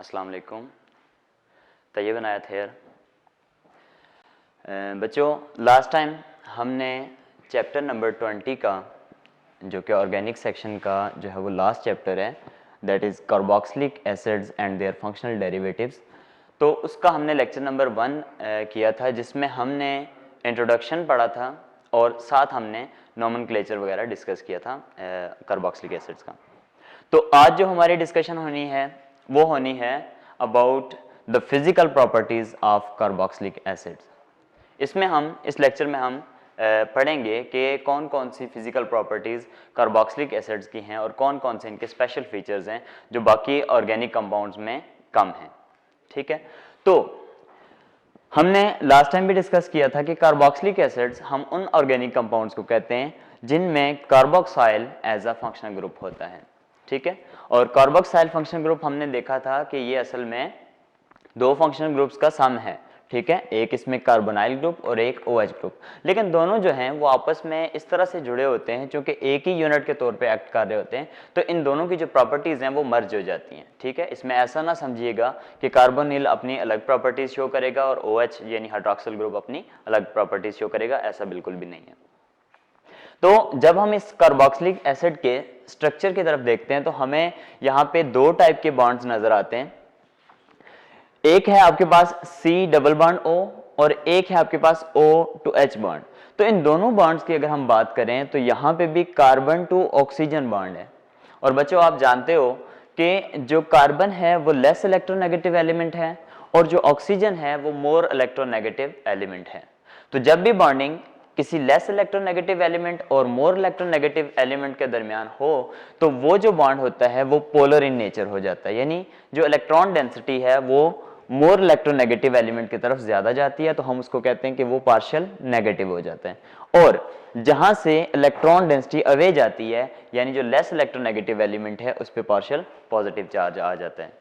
अस्सलाम वालेकुम। तैयब इनायत हेयर। बच्चों, लास्ट टाइम हमने चैप्टर नंबर 20 का जो कि ऑर्गेनिक सेक्शन का जो है वो लास्ट चैप्टर है, that is carboxylic acids and their functional derivatives, तो उसका हमने लेक्चर नंबर 1 किया था, जिसमें हमने इंट्रोडक्शन पढ़ा था और साथ हमने नोमेनक्लेचर वगैरह डिस्कस किया था कार्बोक्सिलिक एसिड्स का। तो आज जो हमारी डिस्कशन होनी है वो होनी है about the physical properties of carboxylic acids. इसमें हम इस लेक्चर में हम पढ़ेंगे कि कौन कौन सी फिजिकल प्रॉपर्टीज कार्बोक्सिलिक एसिड्स की हैं और कौन कौन से इनके स्पेशल फीचर्स हैं जो बाकी ऑर्गेनिक कंपाउंड्स में कम हैं। ठीक है, तो हमने लास्ट टाइम भी डिस्कस किया था कि कार्बोक्सिलिक एसिड्स हम उन ऑर्गेनिक कंपाउंड्स को कहते हैं जिनमें carboxyl as a functional group होता है। ठीक है, और कार्बोक्साइल फंक्शनल ग्रुप हमने देखा था कि ये असल में दो फंक्शनल ग्रुप्स का सम है। ठीक है, एक इसमें कार्बोनाइल ग्रुप और एक OH ग्रुप, लेकिन दोनों जो हैं वो आपस में इस तरह से जुड़े होते हैं क्योंकि एक ही यूनिट के तौर पे एक्ट कर रहे होते हैं, तो इन दोनों की जो प्रॉपर्टीज हैं वो मर्ज हो जाती हैं। ठीक है, इसमें ऐसा ना समझिएगा कि कार्बोनिल अपनी अलग प्रॉपर्टीज शो करेगा और OH यानी हाइड्रोक्सिल ग्रुप अपनी अलग प्रॉपर्टीज शो करेगा, ऐसा बिल्कुल भी नहीं है। तो जब हम इस कार्बोक्सिलिक एसिड के स्ट्रक्चर की तरफ देखते हैं तो हमें यहाँ पे दो टाइप के बॉन्ड्स नजर आते हैं। एक है आपके पास C डबल बॉन्ड O और एक है आपके पास O टू H बॉन्ड। तो इन दोनों बॉन्ड्स की अगर हम बात करें तो यहाँ पे भी कार्बन टू ऑक्सीजन बॉन्ड है। और बच्चों, आप जानते हो कि जो कार्बन है वो लेस इलेक्ट्रोनेगेटिव एलिमेंट है और जो ऑक्सीजन है वो मोर इलेक्ट्रोनेगेटिव एलिमेंट है। तो जब भी बॉन्डिंग किसी लेस इलेक्ट्रोनेगेटिव एलिमेंट और मोर इलेक्ट्रोनेगेटिव एलिमेंट के दरमियान हो तो वो जो बॉन्ड होता है वो पोलर इन नेचर हो जाता है, यानी जो इलेक्ट्रॉन डेंसिटी है वो मोर इलेक्ट्रोनेगेटिव एलिमेंट की तरफ ज्यादा जाती है, तो हम उसको कहते हैं कि वो पार्शियल नेगेटिव हो जाता है। और जहां से इलेक्ट्रॉन डेंसिटी अवे जाती है यानी जो लेस इलेक्ट्रोनेगेटिव एलिमेंट है उस पर पार्शियल पॉजिटिव चार्ज आ जाता है।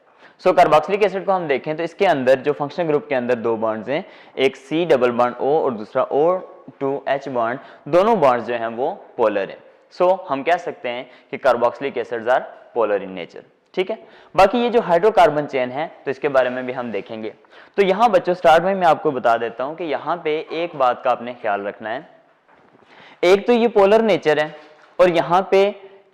सो कार्बोक्सिलिक एसिड को हम देखें तो इसके अंदर जो फंक्शनल ग्रुप के अंदर दो बॉन्ड्स हैं, एक C डबल बॉन्ड O और दूसरा O टू H बॉन्ड, दोनों बॉन्ड्स जो हैं वो पोलर हैं। सो हम कह सकते हैं कि carboxylic acids are polar in nature. ठीक है, बाकी ये जो हाइड्रोकार्बन चेन है तो इसके बारे में भी हम देखेंगे। तो यहाँ बच्चों स्टार्ट में मैं आपको बता देता हूँ कि यहाँ पे एक बात का आपने ख्याल रखना है, एक तो ये पोलर नेचर है और यहाँ पे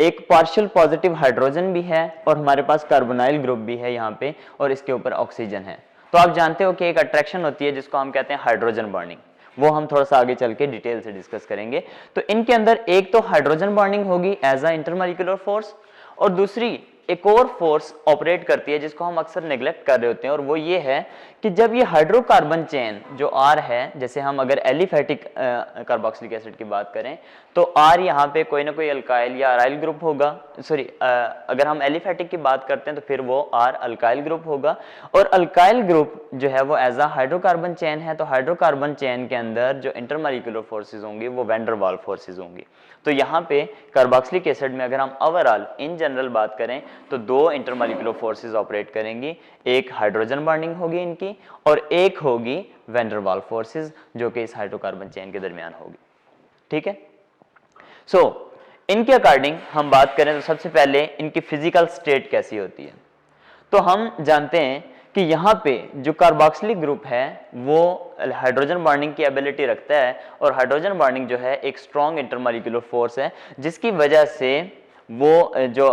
एक पार्शियल पॉजिटिव हाइड्रोजन भी है और हमारे पास कार्बोनाइल ग्रुप भी है यहाँ पे और इसके ऊपर ऑक्सीजन है। तो आप जानते हो कि एक अट्रैक्शन होती है जिसको हम कहते हैं हाइड्रोजन बॉन्डिंग, वो हम थोड़ा सा आगे चल के डिटेल से डिस्कस करेंगे। तो इनके अंदर एक तो हाइड्रोजन बॉन्डिंग होगी एज अ इंटरमॉलिक्यूलर फोर्स और दूसरी एक और फोर्स ऑपरेट करती है जिसको हम अक्सर नेग्लेक्ट कर रहे होते हैं, और वो ये है कि जब ये हाइड्रोकार्बन चेन जो R है, जैसे हम अगर एलिफेटिक कार्बोक्सिलिक एसिड की बात करें तो R यहाँ पे कोई ना कोई अल्काइल या अराइल ग्रुप होगा, सॉरी अगर हम एलिफेटिक की बात करते हैं तो फिर वो R अल्काइल ग्रुप होगा, और अल्काइल ग्रुप जो है वो एज अ हाइड्रोकार्बन चेन है। तो हाइड्रोकार्बन चेन के अंदर जो इंटरमॉलिक्यूलर फोर्सेज होंगी वो वैन डर वाल फोर्सेज होंगी। तो यहाँ पे कार्बोक्सिलिक एसिड में अगर हम ओवरऑल इन जनरल बात करें तो दो इंटरमॉलिक्यूलर फोर्सेज ऑपरेट करेंगी, एक हाइड्रोजन बॉन्डिंग होगी इनकी और एक होगी वैन डर वाल फोर्सेज जो कि इस हाइड्रोकार्बन चेन के दरमियान होगी। ठीक है, सो इनके अकॉर्डिंग हम बात करें तो सबसे पहले इनकी फिजिकल स्टेट कैसी होती है। तो हम जानते हैं कि यहाँ पे जो कार्बोक्सिलिक ग्रुप है वो हाइड्रोजन बॉन्डिंग की एबिलिटी रखता है और हाइड्रोजन बॉन्डिंग जो है एक स्ट्रॉन्ग इंटरमॉलिक्यूलर फोर्स है जिसकी वजह से वो जो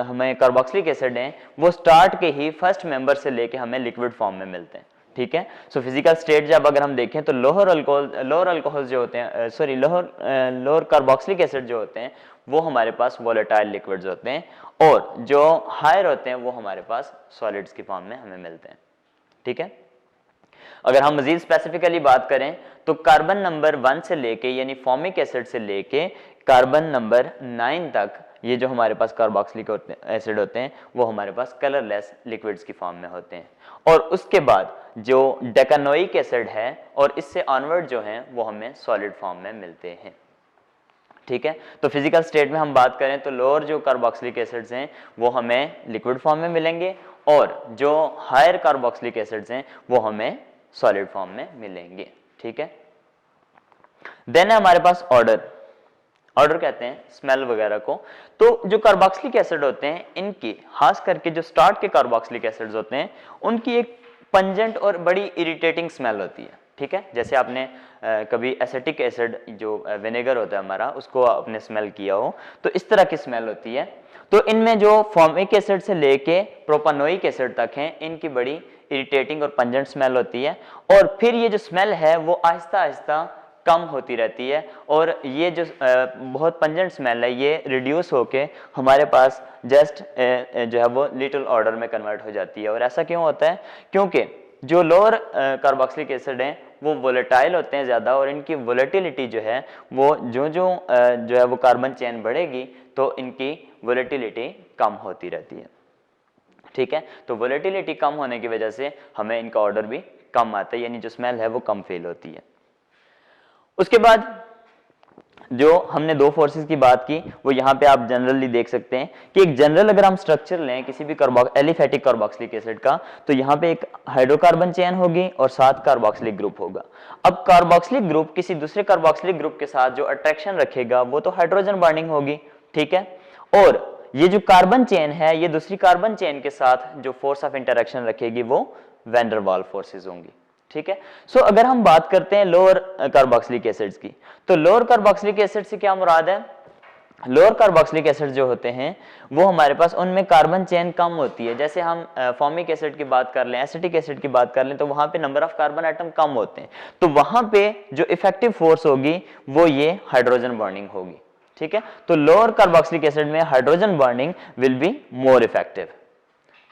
हमें कार्बोक्सिलिक एसिड हैं वो स्टार्ट के ही फर्स्ट मेंबर से लेके हमें लिक्विड फॉर्म में मिलते हैं। ठीक है, सो फिजिकल स्टेट जब अगर हम देखें तो लोअर अल्कोहल जो होते हैं, सॉरी लोअर कार्बोक्सिलिक एसिड जो होते हैं वो हमारे पास वोलेटाइल लिक्विड्स होते हैं और जो हायर होते हैं वो हमारे पास सॉलिड्स की फॉर्म में हमें मिलते हैं। ठीक है, अगर हम मजीद स्पेसिफिकली बात करें तो कार्बन नंबर 1 से लेके यानी फॉर्मिक एसिड से लेके कार्बन नंबर 9 तक ये जो हमारे पास कार्बोक्सिलिक एसिड होते हैं वो हमारे पास कलरलेस लिक्विड्स की फॉर्म में होते हैं, और उसके बाद जो डेकानोइक एसिड है और इससे ऑनवर्ड जो हैं वो हमें सॉलिड फॉर्म में मिलते हैं। ठीक है, तो फिजिकल स्टेट में हम बात करें तो लोअर जो कार्बोक्सिलिक एसिड्स हैं वो हमें लिक्विड फॉर्म में मिलेंगे और जो हायर कार्बोक्सिलिक एसिड्स हैं वो हमें सॉलिड फॉर्म में मिलेंगे। ठीक है, देन है हमारे पास ऑर्डर। ऑर्डर कहते हैं स्मेल वगैरह को। तो जो कार्बोक्सिलिक एसिड होते हैं इनकी खास करके जो स्टार्ट के कार्बोक्सिलिक एसिड्स होते हैं उनकी एक पंजेंट और बड़ी इरिटेटिंग स्मेल होती है, ठीक है। जैसे आपने कभी एसिटिक एसिड जो विनेगर होता है हमारा उसको आपने स्मेल किया हो तो इस तरह की स्मेल होती है। तो इनमें जो फॉर्मिक एसिड से लेके प्रोपानोइक एसिड तक हैं इनकी बड़ी इरिटेटिंग और पंजेंट स्मेल होती है, और फिर ये जो स्मेल है वो आहिस्ता आहिस्ता कम होती रहती है, और ये जो बहुत पंजेंट स्मेल है ये रिड्यूस होके हमारे पास जस्ट जो है वो लिटिल ऑर्डर में कन्वर्ट हो जाती है। और ऐसा क्यों होता है? क्योंकि जो लोअर कार्बोक्सिलिक एसिड हैं वो वोलेटाइल होते हैं ज़्यादा, और इनकी वोलेटिलिटी जो है वो जो है वो कार्बन चेन बढ़ेगी तो इनकी वोलेटिलिटी कम होती रहती है, ठीक है। तो वोलेटिलिटी कम होने की वजह से हमें इनका ऑर्डर भी कम आता है, यानी जो स्मेल है वो कम फील होती है। उसके बाद जो हमने दो फोर्सेस की बात की वो यहाँ पे आप जनरली देख सकते हैं कि एक जनरल अगर हम स्ट्रक्चर लें किसी भी एलिफेटिक कार्बोक्सिलिक एसिड का तो यहाँ पे एक हाइड्रोकार्बन चेन होगी और साथ कार्बोक्सिलिक ग्रुप होगा। अब कार्बोक्सिलिक ग्रुप किसी दूसरे कार्बोक्सिलिक ग्रुप के साथ जो अट्रैक्शन रखेगा वो तो हाइड्रोजन बॉन्डिंग होगी, ठीक है। और ये जो कार्बन चेन है ये दूसरी कार्बन चेन के साथ जो फोर्स ऑफ इंटरेक्शन रखेगी वो वैन डर वाल्स फोर्सेस होंगी, ठीक है। सो अगर हम बात करते हैं लोअर कार्बोक्सिलिक एसिड्स की तो लोअर कार्बोक्सिलिक एसिड से क्या मुराद है? लोअर कार्बोक्सिलिक एसिड जो होते हैं वो हमारे पास उनमें कार्बन चेन कम होती है। जैसे हम फॉर्मिक एसिड की बात कर लें, एसिटिक एसिड की बात कर लें तो वहां पे नंबर ऑफ कार्बन एटम कम होते हैं, तो वहां पे जो इफेक्टिव फोर्स होगी वो ये हाइड्रोजन बॉन्डिंग होगी, ठीक है। तो लोअर कार्बोक्सिलिक एसिड में hydrogen bonding will be more effective.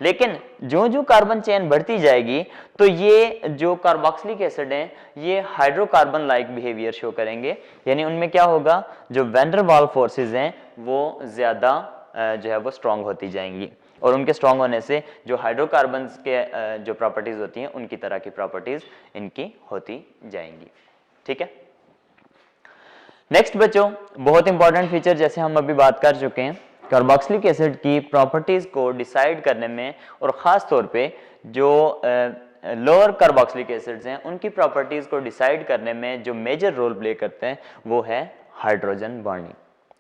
लेकिन जो जो कार्बन चेन बढ़ती जाएगी तो ये जो कार्बोक्सिलिक एसिड हैं ये हाइड्रोकार्बन लाइक बिहेवियर शो करेंगे, यानी उनमें क्या होगा, जो वैन डर वाल्स फोर्सेस हैं वो ज्यादा जो है वो स्ट्रांग होती जाएंगी, और उनके स्ट्रांग होने से जो हाइड्रोकार्बन्स के जो प्रॉपर्टीज होती हैं उनकी तरह की प्रॉपर्टीज इनकी होती जाएंगी, ठीक है। नेक्स्ट बच्चों, बहुत इंपॉर्टेंट फीचर जैसे हम अभी बात कर चुके हैं कार्बोक्सिलिक एसिड की प्रॉपर्टीज को डिसाइड करने में, और ख़ास तौर पे जो लोअर कार्बोक्सिलिक एसिड्स हैं उनकी प्रॉपर्टीज को डिसाइड करने में जो मेजर रोल प्ले करते हैं वो है हाइड्रोजन बॉन्डिंग,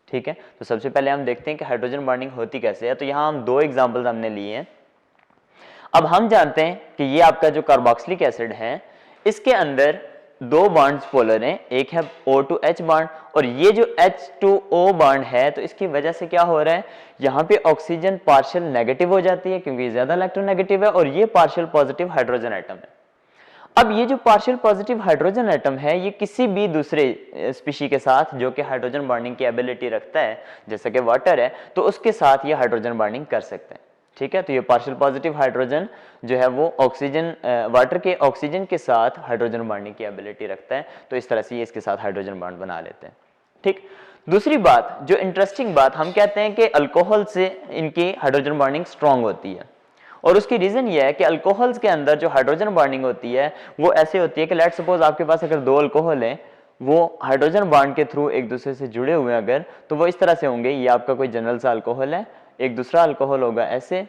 ठीक है। तो सबसे पहले हम देखते हैं कि हाइड्रोजन बॉन्डिंग होती कैसे है। तो यहाँ हम दो एग्जाम्पल्स हमने लिए हैं। अब हम जानते हैं कि ये आपका जो कार्बोक्सिलिक एसिड है इसके अंदर दो बॉन्ड्स पोलर हैं, एक है O2H बॉन्ड, और ये जो H2O बॉन्ड है तो इसकी वजह से क्या हो रहा है, यहाँ पे ऑक्सीजन पार्शियल नेगेटिव हो जाती है क्योंकि ज्यादा इलेक्ट्रोनेगेटिव है, और ये पार्शियल पॉजिटिव हाइड्रोजन एटम है। अब ये जो पार्शियल पॉजिटिव हाइड्रोजन एटम है ये किसी भी दूसरे स्पीशी के साथ जो कि हाइड्रोजन बॉन्डिंग की एबिलिटी रखता है जैसे कि वाटर है तो उसके साथ ये हाइड्रोजन बॉन्डिंग कर सकते हैं, ठीक है। तो ये पार्शियल पॉजिटिव हाइड्रोजन जो है वो ऑक्सीजन वाटर के ऑक्सीजन के साथ हाइड्रोजन बॉन्डिंग की एबिलिटी रखता है, तो इस तरह से ये इसके साथ हाइड्रोजन बॉन्ड बना लेते हैं, ठीक। दूसरी बात जो इंटरेस्टिंग बात, हम कहते हैं कि अल्कोहल से इनकी हाइड्रोजन बॉन्डिंग स्ट्रांग होती है, और उसकी रीजन ये है कि अल्कोहल्स के अंदर जो हाइड्रोजन बॉन्डिंग होती है वो ऐसे होती है कि लेट्स सपोज आपके पास अगर दो अल्कोहल हैं वो हाइड्रोजन बॉन्ड के थ्रू एक दूसरे से जुड़े हुए हैं अगर, तो वो इस तरह से होंगे, ये आपका कोई जनरल सा अल्कोहल है, एक दूसरा अल्कोहल होगा ऐसे,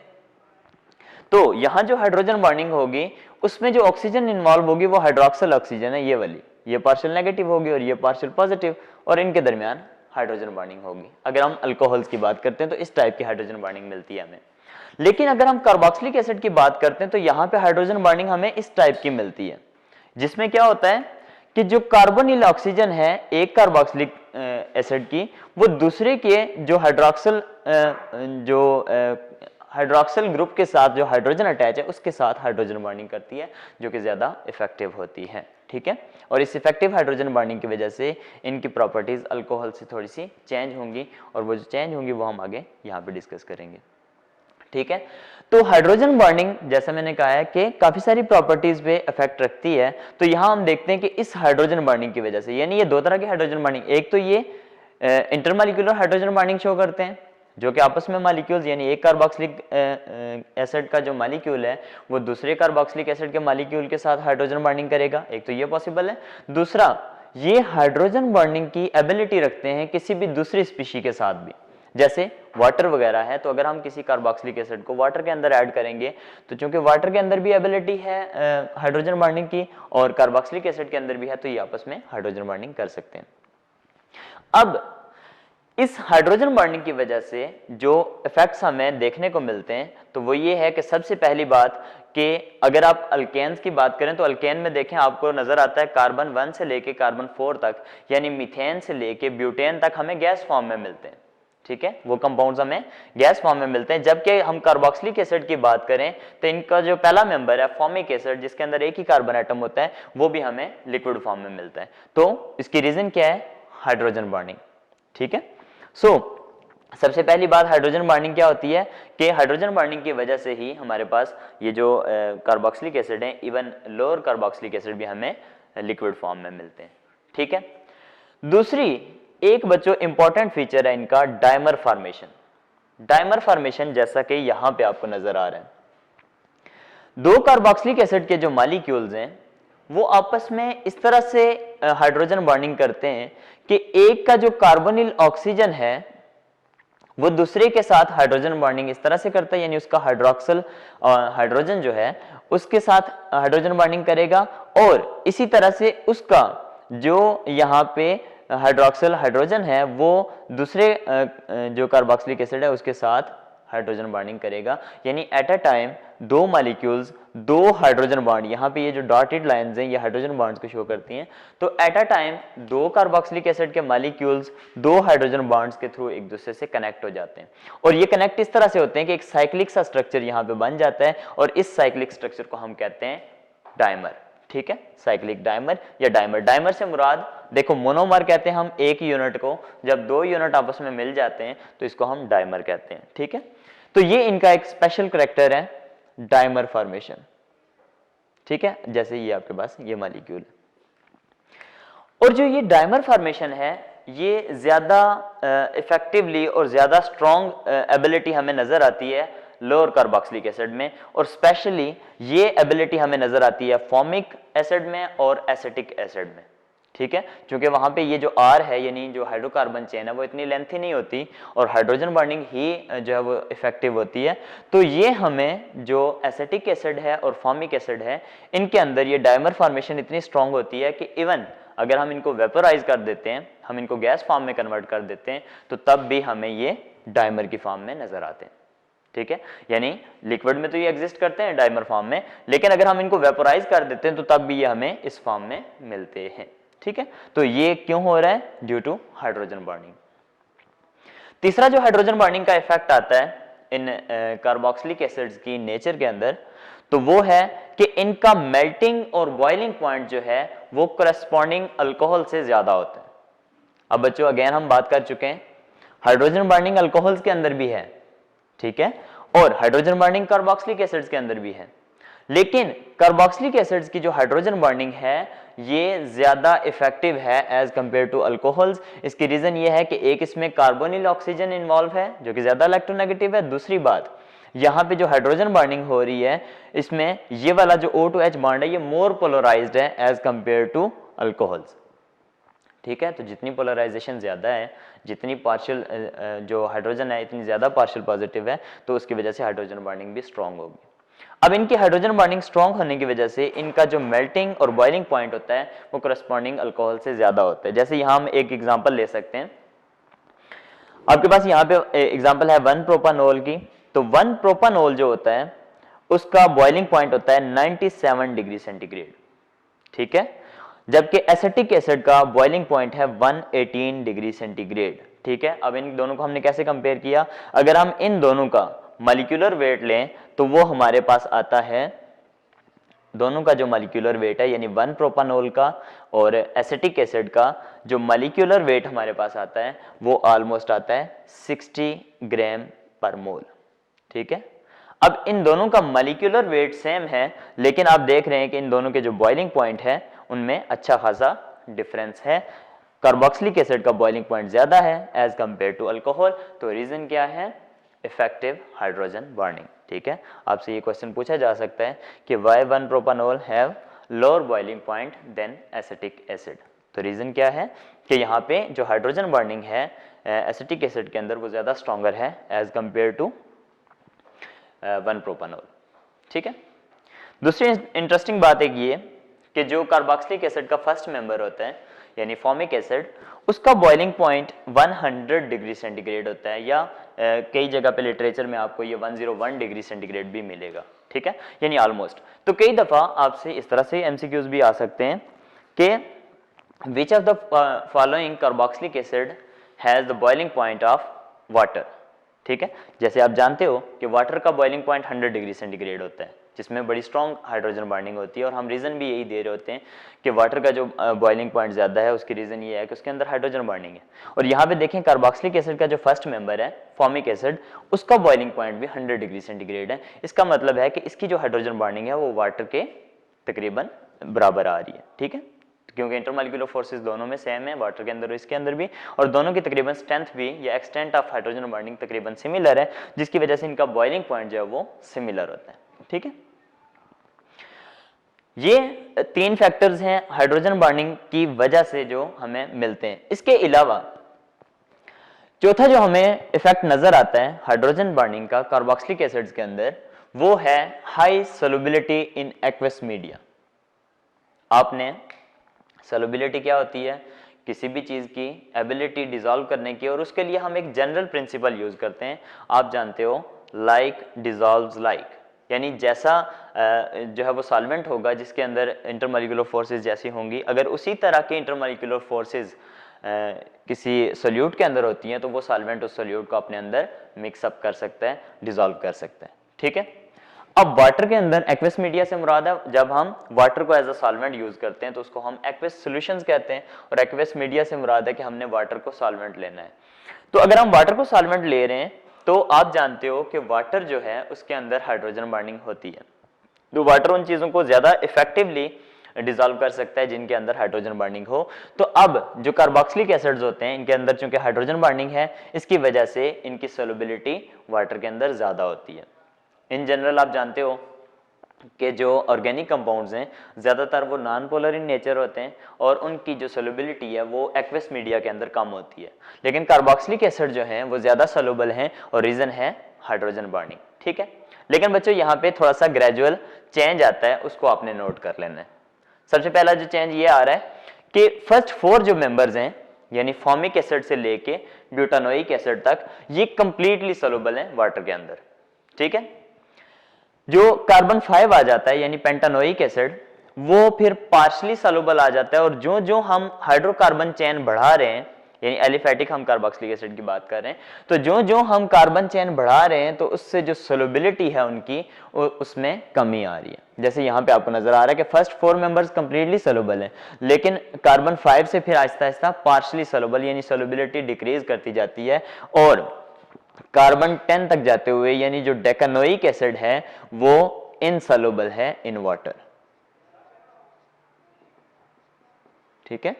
तो यहां जो हाइड्रोजन बॉन्डिंग होगी उसमें जो ऑक्सीजन इन्वॉल्व होगी वो हाइड्रोक्सिल ऑक्सीजन है, ये वाली, ये पार्शियल नेगेटिव होगी और ये पार्शियल पॉजिटिव, और इनके दरमियान हाइड्रोजन बॉन्डिंग होगी। अगर हम अल्कोहल्स की बात करते हैं तो इस टाइप की हाइड्रोजन बॉन्डिंग मिलती है हमें। लेकिन अगर हम कार्बोक्सिलिक एसिड की बात करते हैं तो यहाँ पे हाइड्रोजन बॉन्डिंग हमें इस टाइप की मिलती है, जिसमें क्या होता है कि जो कार्बोनिल ऑक्सीजन है एक कार्बोक्सिलिक एसिड की वो दूसरे के जो हाइड्रोक्सिल ग्रुप के साथ जो हाइड्रोजन अटैच है उसके साथ हाइड्रोजन बॉन्डिंग करती है जो कि ज्यादा इफेक्टिव होती है, ठीक है। और इस इफेक्टिव हाइड्रोजन बॉन्डिंग की वजह से इनकी प्रॉपर्टीज अल्कोहल से थोड़ी सी चेंज होंगी, और वो जो चेंज होंगी वो हम आगे यहाँ पे डिस्कस करेंगे, ठीक है। तो हाइड्रोजन बॉन्डिंग जैसा मैंने कहा है कि काफी सारी प्रॉपर्टीज पे इफेक्ट रखती है। तो यहां हम देखते हैं कि इस हाइड्रोजन बॉन्डिंग की वजह से, यानी ये दो तरह की हाइड्रोजन बॉन्डिंग, एक तो ये इंटरमॉलिक्यूलर हाइड्रोजन बॉन्डिंग शो करते हैं जो कि आपस में मॉलिक्यूल्स, यानी एक कार्बोक्सिलिक एसिड का जो मॉलिक्यूल है वो दूसरे कार्बोक्सिलिक एसिड के मॉलिक्यूल के साथ हाइड्रोजन बॉन्डिंग करेगा, एक तो ये पॉसिबल है। दूसरा, ये हाइड्रोजन बॉन्डिंग की एबिलिटी रखते हैं किसी भी दूसरी स्पीशी के साथ भी, जैसे वाटर वगैरह है, तो अगर हम किसी कार्बोक्सिलिक एसिड को वाटर के अंदर ऐड करेंगे तो चूंकि वाटर के अंदर भी एबिलिटी है हाइड्रोजन बॉन्डिंग की और कार्बोक्सिलिक एसिड के अंदर भी है, तो ये आपस में हाइड्रोजन बॉन्डिंग कर सकते हैं। अब इस हाइड्रोजन बॉन्डिंग की वजह से जो इफेक्ट्स हमें देखने को मिलते हैं तो वो ये है कि सबसे पहली बात कि अगर आप अल्केन्स की बात करें तो अल्केन में देखें आपको नजर आता है कार्बन 1 से लेके कार्बन 4 तक, यानी मीथेन से लेके ब्यूटेन तक हमें गैस फॉर्म में मिलते हैं। ठीक है, वो कंपाउंड्स हमें गैस फॉर्म में मिलते हैं। जबकि हम कार्बोक्सिलिक एसिड की बात करें तो इनका जो पहला मेंबर है फॉर्मिक एसिड, जिसके अंदर एक ही कार्बन एटम होता है, वो भी हमें लिक्विड फॉर्म में मिलता है। तो इसकी रीजन क्या है? Hydrogen bonding. ठीक है, सबसे पहली बात हाइड्रोजन बॉन्डिंग क्या होती है कि हाइड्रोजन बॉन्डिंग की वजह से ही हमारे पास ये जो कार्बोक्सिलिक एसिड है, इवन लोअर कार्बोक्सिलिक एसिड भी हमें लिक्विड फॉर्म में मिलते हैं। ठीक है, दूसरी एक बच्चों इंपॉर्टेंट फीचर है इनका डाइमर फॉर्मेशन। डाइमर फॉर्मेशन जैसा कि यहां पे आपको नजर आ रहा है, दो कार्बोक्सिलिक एसिड के जो मॉलिक्यूल्स हैं वो आपस में इस तरह से हाइड्रोजन बॉन्डिंग करते हैं कि एक का जो कार्बोनिल ऑक्सीजन है वो दूसरे के साथ हाइड्रोजन बॉन्डिंग इस तरह से करता है, यानी उसका हाइड्रोक्सिल हाइड्रोजन जो है उसके साथ हाइड्रोजन बॉन्डिंग करेगा, और इसी तरह से उसका जो यहाँ पे हाइड्रोक्सिल हाइड्रोजन है वो दूसरे जो कार्बोक्सिलिक एसिड है उसके साथ हाइड्रोजन बॉन्डिंग करेगा। यानी एट अ टाइम दो मॉलिक्यूल्स, दो हाइड्रोजन बॉन्ड, यहाँ पे ये जो डॉटेड लाइंस हैं ये हाइड्रोजन बॉन्ड्स को शो करती हैं, तो एट अ टाइम दो कार्बोक्सिलिक एसिड के मॉलिक्यूल्स दो हाइड्रोजन बॉन्ड्स के थ्रू एक दूसरे से कनेक्ट हो जाते हैं, और ये कनेक्ट इस तरह से होते हैं कि एक साइक्लिक सा स्ट्रक्चर यहाँ पे बन जाता है, और इस साइक्लिक स्ट्रक्चर को हम कहते हैं डाइमर। ठीक है, साइक्लिक डाइमर या डाइमर। डाइमर से मुराद देखो मोनोमर कहते हैं हम एक यूनिट को, जब दो यूनिट आपस में मिल जाते हैं तो इसको हम डाइमर कहते हैं। ठीक है, तो ये इनका एक स्पेशल करैक्टर है डाइमर फॉर्मेशन। ठीक है, जैसे ये आपके पास ये मॉलिक्यूल, और जो ये डाइमर फॉर्मेशन है ये ज्यादा इफेक्टिवली और ज्यादा स्ट्रॉन्ग एबिलिटी हमें नजर आती है लोअर कार्बोक्सिलिक एसिड में, और स्पेशली ये एबिलिटी हमें नजर आती है फॉर्मिक एसिड में और एसिटिक एसिड में। ठीक है, क्योंकि वहां पे ये जो R है यानी जो हाइड्रोकार्बन चेन है वो इतनी लेंथी नहीं होती और हाइड्रोजन बॉन्डिंग ही जो है वो इफेक्टिव होती है, तो ये हमें जो एसिटिक एसिड है और फॉर्मिक एसिड है इनके अंदर ये डाइमर फॉर्मेशन इतनी स्ट्रांग होती है कि इवन अगर हम इनको वेपोराइज कर देते हैं, हम इनको गैस फॉर्म में कन्वर्ट कर देते हैं, तो तब भी हमें ये डाइमर की फॉर्म में नजर आते हैं। ठीक है, यानी लिक्विड में तो ये एग्जिस्ट करते हैं डाइमर फॉर्म में, लेकिन अगर हम इनको वेपोराइज कर देते हैं तो तब भी ये हमें इस फॉर्म में मिलते हैं। ठीक है, तो ये क्यों हो रहा है? Due to hydrogen bonding. तीसरा जो हाइड्रोजन बॉन्डिंग का इफेक्ट आता है इन कार्बोक्सिलिक एसिड्स की नेचर के अंदर, तो वो है कि इनका मेल्टिंग और बॉइलिंग पॉइंट जो है वो करस्पॉन्डिंग अल्कोहल से ज्यादा होता है। अब बच्चों अगेन हम बात कर चुके हैं हाइड्रोजन बॉन्डिंग अल्कोहल्स के अंदर भी है, ठीक है, और हाइड्रोजन बॉन्डिंग कार्बोक्सिलिक एसिड्स के अंदर भी है, लेकिन कार्बोक्सिलिक एसिड्स की जो हाइड्रोजन बॉन्डिंग है ये ज्यादा इफेक्टिव है एज कंपेयर टू अल्कोहल्स। इसकी रीजन ये है कि एक इसमें कार्बोनिल ऑक्सीजन इन्वॉल्व है जो कि ज्यादा इलेक्ट्रोनेगेटिव है, दूसरी बात यहाँ पे जो हाइड्रोजन बॉन्डिंग हो रही है इसमें ये वाला जो O2H बॉन्ड है ये मोर पोलराइज्ड है एज कंपेयर टू अल्कोहल्स। ठीक है, तो जितनी पोलराइजेशन ज्यादा है, जितनी पार्शियल जो हाइड्रोजन है इतनी ज्यादा पार्शियल पॉजिटिव है, तो उसकी वजह से हाइड्रोजन बॉन्डिंग भी स्ट्रांग होगी। अब इनकी हाइड्रोजन बॉन्डिंग स्ट्रांग होने की वजह से इनका जो मेल्टिंग और बॉइलिंग पॉइंट होता है वो करस्पॉन्डिंग अल्कोहल से ज्यादा होता है। जैसे यहाँ हम एक एग्जांपल ले सकते हैं, आपके पास यहाँ पे एग्जांपल है 1 प्रोपानोल की, तो 1 प्रोपानोल जो होता है उसका बॉइलिंग पॉइंट होता है 97 डिग्री सेंटीग्रेड। ठीक है, जबकि एसिटिक एसिड का बॉइलिंग पॉइंट है 118 डिग्री सेंटीग्रेड। ठीक है, अब इन दोनों को हमने कैसे कंपेयर किया? अगर हम इन दोनों का मॉलिक्यूलर वेट लें तो वो हमारे पास आता है, दोनों का जो मॉलिक्यूलर वेट है यानी 1 प्रोपानोल का और एसिटिक एसिड का जो मॉलिक्यूलर वेट हमारे पास आता है वो ऑलमोस्ट आता है 60 ग्राम पर मोल। ठीक है, अब इन दोनों का मॉलिक्यूलर वेट सेम है, लेकिन आप देख रहे हैं कि इन दोनों के जो बॉइलिंग पॉइंट है उनमें अच्छा खासा डिफरेंस है। कार्बोक्सिलिक एसिड का बॉइलिंग पॉइंट ज्यादा है एज कंपेयर टू अल्कोहल। तो रीजन क्या है? Effective hydrogen bonding. ठीक है, आपसे ये क्वेश्चन पूछा जा सकता है कि why 1 propanol have lower boiling point than acetic acid. तो रीजन क्या है कि यहाँ पे जो हाइड्रोजन बॉन्डिंग है एसिटिक एसिड के अंदर वो ज्यादा स्ट्रॉन्गर है एज कंपेयर टू 1 प्रोपानोल। ठीक है, दूसरी इंटरेस्टिंग बात एक ये कि जो कार्बोक्सिलिक एसिड का फर्स्ट मेंबर होता है यानी फॉर्मिक एसिड, उसका बॉइलिंग पॉइंट 100 डिग्री सेंटीग्रेड होता है, या कई जगह पे लिटरेचर में आपको ये 101 डिग्री सेंटीग्रेड भी मिलेगा, ठीक है, यानी ऑलमोस्ट। तो कई दफ़ा आपसे इस तरह से एमसीक्यूज भी आ सकते हैं कि which of the following carboxylic acid has the boiling point of water, ठीक है। जैसे आप जानते हो कि वाटर का बॉइलिंग पॉइंट 100 डिग्री सेंटीग्रेड होता है, जिसमें बड़ी स्ट्रॉन्ग हाइड्रोजन बॉन्डिंग होती है, और हम रीज़न भी यही दे रहे होते हैं कि वाटर का जो बॉइलिंग पॉइंट ज़्यादा है, उसकी रीज़न ये है कि उसके अंदर हाइड्रोजन बॉन्डिंग है। और यहाँ पे देखें कार्बोक्सिलिक एसिड का जो फर्स्ट मेंबर है फॉर्मिक एसिड, उसका बॉइलिंग पॉइंट भी 100 डिग्री सेंटीग्रेड है। इसका मतलब है कि इसकी जो हाइड्रोजन बॉन्डिंग है वो वाटर के तकरीबन बराबर आ रही है, ठीक है, क्योंकि इंटरमॉलिक्यूलर फोर्सेस दोनों में सेम है, वाटर के अंदर और इसके अंदर भी, और दोनों की तकरीबन स्ट्रेंथ भी या एक्सटेंट ऑफ हाइड्रोजन बॉन्डिंग तकरीबन सिमिलर है, जिसकी वजह से इनका बॉइलिंग पॉइंट जो है वो सिमिलर होता है, ठीक है। ये 3 फैक्टर्स हैं हाइड्रोजन बॉन्डिंग की वजह से जो हमें मिलते हैं। इसके अलावा चौथा जो हमें इफेक्ट नजर आता है हाइड्रोजन बॉन्डिंग का कार्बोक्सिलिक एसिड्स के अंदर, वो है हाई सोलुबिलिटी इन एक्वस मीडिया। आपने सोलुबिलिटी क्या होती है, किसी भी चीज की एबिलिटी डिसॉल्व करने की, और उसके लिए हम एक जनरल प्रिंसिपल यूज करते हैं, आप जानते हो, लाइक डिसॉल्व्स लाइक, यानी जैसा जो है वो सॉल्वेंट होगा जिसके अंदर इंटरमॉलिक्यूलर फोर्सेस जैसी होंगी, अगर उसी तरह के इंटरमॉलिक्यूलर फोर्सेस किसी सोल्यूट के अंदर होती हैं तो वो सॉल्वेंट उस सोल्यूट को अपने अंदर मिक्सअप कर सकता है, डिसॉल्व कर सकता है, ठीक है। अब वाटर के अंदर एक्वस मीडिया से मुराद है, जब हम वाटर को एज अ सॉल्वेंट यूज करते हैं तो उसको हम एक्वस सॉल्यूशंस कहते हैं, और एक्वस मीडिया से मुराद है कि हमने वाटर को सॉल्वेंट लेना है। तो अगर हम वाटर को सॉल्वेंट ले रहे हैं तो आप जानते हो कि वाटर जो है उसके अंदर हाइड्रोजन बॉन्डिंग होती है, तो वाटर उन चीजों को ज्यादा इफेक्टिवली डिसॉल्व कर सकता है जिनके अंदर हाइड्रोजन बॉन्डिंग हो। तो अब जो कार्बोक्सिलिक एसिड्स होते हैं इनके अंदर चूंकि हाइड्रोजन बॉन्डिंग है, इसकी वजह से इनकी सोलुबिलिटी वाटर के अंदर ज्यादा होती है। इन जनरल आप जानते हो कि जो ऑर्गेनिक कंपाउंड्स हैं ज़्यादातर वो नॉन पोलर इन नेचर होते हैं, और उनकी जो सोलुबिलिटी है वो एक्वस मीडिया के अंदर कम होती है, लेकिन कार्बोक्सिलिक एसिड जो हैं वो ज़्यादा सोलुबल हैं, और रीज़न है हाइड्रोजन बॉन्डिंग, ठीक है। लेकिन बच्चों यहाँ पे थोड़ा सा ग्रेजुअल चेंज आता है, उसको आपने नोट कर लेना है। सबसे पहला जो चेंज ये आ रहा है कि फर्स्ट 4 जो मेंबर्स हैं, यानी फॉर्मिक एसिड से लेके ब्यूटानोइक एसिड तक, ये कंप्लीटली सोलुबल हैं वाटर के अंदर, ठीक है। जो कार्बन 5 आ जाता है यानी पेंटानोइक एसिड, वो फिर पार्शली सॉल्युबल आ जाता है, और जो जो हम हाइड्रोकार्बन चेन बढ़ा रहे हैं, यानी एलिफेटिक हम कार्बोक्सिलिक एसिड की बात कर रहे हैं, तो जो जो हम कार्बन चेन बढ़ा रहे हैं तो उससे जो सोलुबिलिटी है उनकी उसमें कमी आ रही है। जैसे यहाँ पे आपको नजर आ रहा है कि फर्स्ट 4 मेंबर्स कंप्लीटली सोलुबल हैं, लेकिन कार्बन 5 से फिर आहिस्ता आहिस्ता पार्शली सोलुबल यानी सोलुबिलिटी डिक्रीज करती जाती है, और कार्बन 10 तक जाते हुए यानी जो डेकानोइक एसिड है वो इनसॉल्युबल है इन वाटर, ठीक है।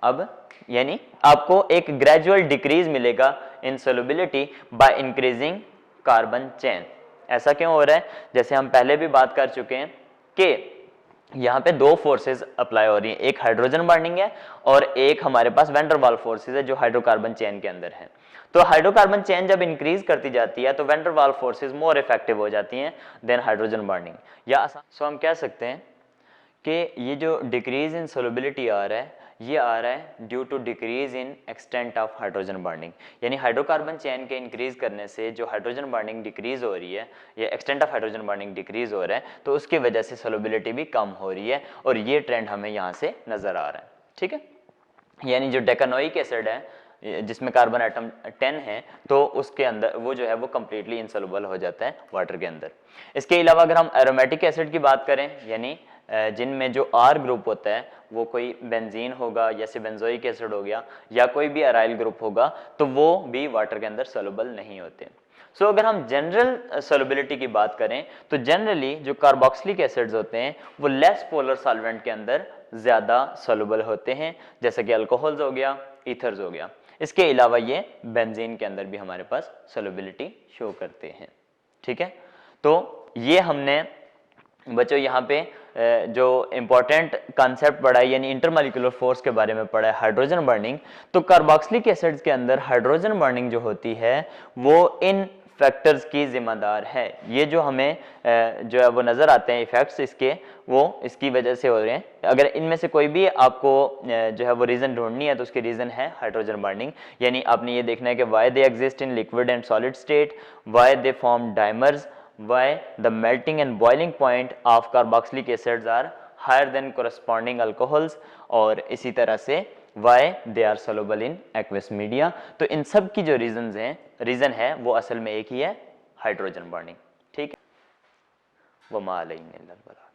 अब यानी आपको एक ग्रेजुअल डिक्रीज मिलेगा in solubility by increasing carbon chain. ऐसा क्यों हो रहा है, जैसे हम पहले भी बात कर चुके हैं कि यहाँ पे 2 फोर्सेस अप्लाई हो रही हैं, एक हाइड्रोजन बॉन्डिंग है और एक हमारे पास वैन डर वाल फोर्सेस है जो हाइड्रोकार्बन चेन के अंदर है। तो हाइड्रोकार्बन चेन जब इंक्रीज करती जाती है तो वैन डर वाल फोर्सेस मोर इफेक्टिव हो जाती हैं देन हाइड्रोजन बॉन्डिंग। या सो हम कह सकते हैं कि ये जो डिक्रीज इन सोलुबिलिटी आ रहा है ये आ रहा है due to decrease in extent of hydrogen bonding, यानी हाइड्रोकार्बन चेन के इंक्रीज करने से जो हाइड्रोजन बॉन्डिंग डिक्रीज हो रही है या extent of hydrogen bonding decrease हो रहा है, तो उसकी वजह से सोलुबिलिटी भी कम हो रही है, और ये ट्रेंड हमें यहाँ से नजर आ रहा है, ठीक है। यानी जो डेकानोइक एसिड है जिसमें कार्बन एटम 10 है, तो उसके अंदर वो जो है वो कंप्लीटली इनसॉल्युबल हो जाता है वाटर के अंदर। इसके अलावा अगर हम एरोमेटिक एसिड की बात करें, यानी जिनमें जो आर ग्रुप होता है वो कोई बेंजीन होगा, जैसे बेंजोइक एसिड हो गया, या कोई भी अराइल ग्रुप होगा, तो वो भी वाटर के अंदर सोलुबल नहीं होते। सो अगर हम जनरल सोलुबिलिटी की बात करें तो जनरली जो कार्बोक्सिलिक एसिड्स होते हैं वो लेस पोलर सॉल्वेंट के अंदर ज़्यादा सोलुबल होते हैं, जैसे कि अल्कोहल्स हो गया, ईथर्स हो गया। इसके अलावा ये बेंजीन के अंदर भी हमारे पास सोलुबिलिटी शो करते हैं, ठीक है। तो ये हमने बच्चों यहाँ पे जो इंपॉर्टेंट कॉन्सेप्ट पढ़ा है यानी इंटरमॉलिक्यूलर फोर्स के बारे में पढ़ा है, हाइड्रोजन बॉन्डिंग। तो कार्बोक्सिलिक एसिड्स के अंदर हाइड्रोजन बॉन्डिंग जो होती है वो इन फैक्टर्स की जिम्मेदार है। ये जो हमें जो है वो नज़र आते हैं इफेक्ट्स इसके, वो इसकी वजह से हो रहे हैं। अगर इनमें से कोई भी आपको जो है वो रीज़न ढूंढनी है तो उसकी रीज़न है हाइड्रोजन बॉन्डिंग। यानी आपने ये देखना है कि why they exist in liquid and solid state, why they form dimers, why the melting and boiling point of carboxylic acids are higher than corresponding alcohols, और इसी तरह से why they are soluble in aqueous media. तो इन सब की जो reason है वो असल में एक ही है, हाइड्रोजन बॉन्डिंग। ठीक है, वमा अलैना इल्लल बलाग।